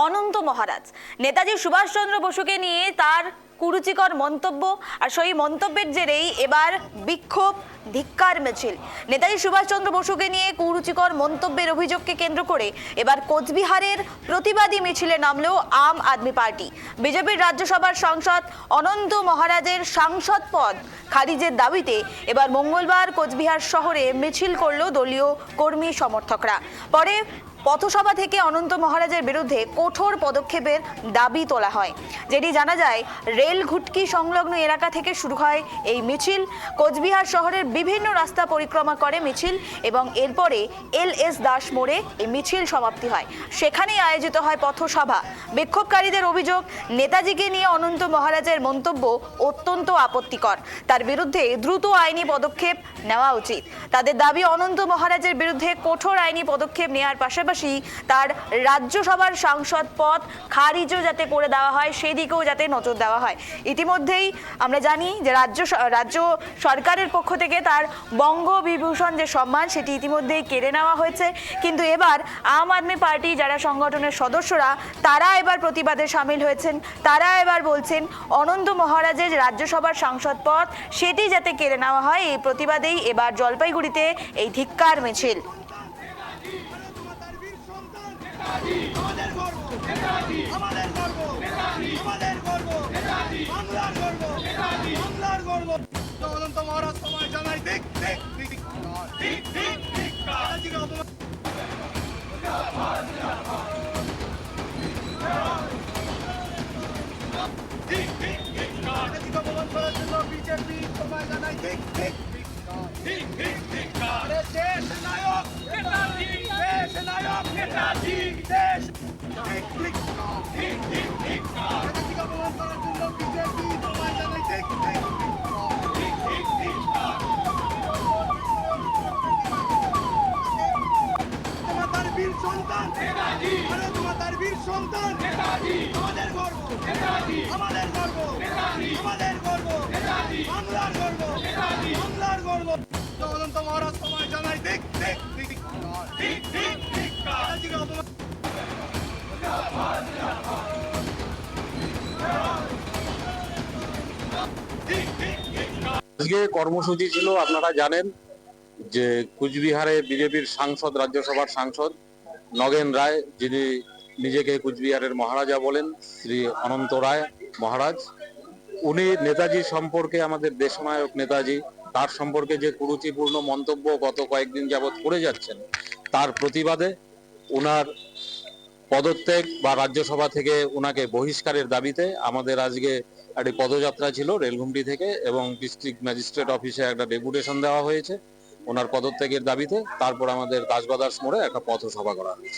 অনন্ত মহারাজ। নেতাজি সুভাষচন্দ্র বসুকে নিয়ে তার কুরুচিকর মন্তব্য, আর সেই মন্তব্যের জেরেই এবার বিক্ষোভ, ধিক্কার মিছিল। নেতাজি সুভাষচন্দ্র বসুকে নিয়ে কুরুচিকর মন্তব্যের অভিযোগকে কেন্দ্র করে এবার কোচবিহারের প্রতিবাদী মিছিলে নামলো আম আদমি পার্টি। বিজেপির রাজ্যসভার সাংসদ অনন্ত মহারাজের সাংসদ পদ খারিজের দাবিতে এবার মঙ্গলবার কোচবিহার শহরে মিছিল করল দলীয় কর্মী সমর্থকরা। পরে পথসভা থেকে অনন্ত মহারাজের বিরুদ্ধে কঠোর পদক্ষেপের দাবি তোলা হয়। যেটি জানা যায়, রেল ঘুটকি সংলগ্ন এলাকা থেকে শুরু হয় এই মিছিল। কোচবিহার শহরের বিভিন্ন রাস্তা পরিক্রমা করে মিছিল এবং এরপরে LS দাস মোড়ে এই মিছিল সমাপ্তি হয়। সেখানেই আয়োজিত হয় পথসভা। বিক্ষোভকারীদের অভিযোগ, নেতাজিকে নিয়ে অনন্ত মহারাজের মন্তব্য অত্যন্ত আপত্তিকর, তার বিরুদ্ধে দ্রুত আইনি পদক্ষেপ নেওয়া উচিত। তাদের দাবি, অনন্ত মহারাজের বিরুদ্ধে কঠোর আইনি পদক্ষেপ নেওয়ার পাশাপাশি তার রাজ্যসভার সাংসদ পদ খারিজও যাতে করে দেওয়া হয়, সেদিকেও যাতে নজর দেওয়া হয়। ইতিমধ্যেই আমরা জানি যে রাজ্য সরকারের পক্ষ থেকে তার বঙ্গবিভূষণ যে সম্মান, সেটি ইতিমধ্যেই কেড়ে নেওয়া হয়েছে। কিন্তু এবার আম আদমি পার্টি যারা সংগঠনের সদস্যরা, তারা এবার প্রতিবাদে সামিল হয়েছেন। তারা এবার বলছেন অনন্ত মহারাজের রাজ্যসভার সাংসদ পদ সেটি যাতে কেড়ে নেওয়া হয়। এই প্রতিবাদেই এবার জলপাইগুড়িতে এই ধিক্কার মিছিল। আমাদের গর্ব নেতাজি, আমাদের গর্ব নেতাজি, আমাদের গর্ব নেতাজি, বাংলার গর্ব নেতাজি, বাংলার গর্ব। অনন্ত মহারাজ তোমায় জানাই দিক দিক দিক দিক দিক দিক নেতাজিকে অপমান দিক দিক দিক নেতাজিকে অপমান করার জন্য বিজেপি তোমায় জানাই দিক দিক দিক দিক দিক আরে দেশ নায়ক নেতাজি, দেশ নায়ক নেতাজি, দেশ দিক দিক দিক দিক দিক নেতাজিকে অপমান করার জন্য বিজেপি তোমায় জানাই দিক দিক দিক দিক দিক তোমার তার বীর সন্তান নেতাজি, আরে তোমার তার বীর সন্তান নেতাজি, আমাদের গর্ব নেতাজি, আমাদের গর্ব নেতাজি, আমাদের গর্ব নেতাজি, বাংলার গর্ব নেতাজি, বাংলার গর্ব। অনন্ত মহারাজ তোমায় জানাই দিক দিক দিক দিক দিক দিক নেতাজিকে অপমান আজকে কর্মসূচি ছিল, আপনারা জানেন যে কুচবিহারে বিজেপির সাংসদ, রাজ্যসভার সাংসদ নগেন রায়, যিনি নিজেকে কুচবিহারের মহারাজা বলেন, শ্রী অনন্ত রায় মহারাজ, উনি নেতাজি সম্পর্কে, আমাদের দেশনায়ক নেতাজি, তার সম্পর্কে যে কুরুচিপূর্ণ মন্তব্য গত কয়েকদিন যাবৎ করে যাচ্ছেন, তার প্রতিবাদে উনার পদত্যাগ বা রাজ্যসভা থেকে উনাকে বহিষ্কারের দাবিতে আমাদের আজকে একটি পদযাত্রা ছিল রেলঘুমটি থেকে, এবং ডিস্ট্রিক্ট ম্যাজিস্ট্রেট অফিসে একটা ডেপুটেশন দেওয়া হয়েছে ওনার পদত্যাগের দাবিতে। তারপর আমাদের দাস ব্রাদার্স মোড়ে একটা পথসভা করা হয়েছে।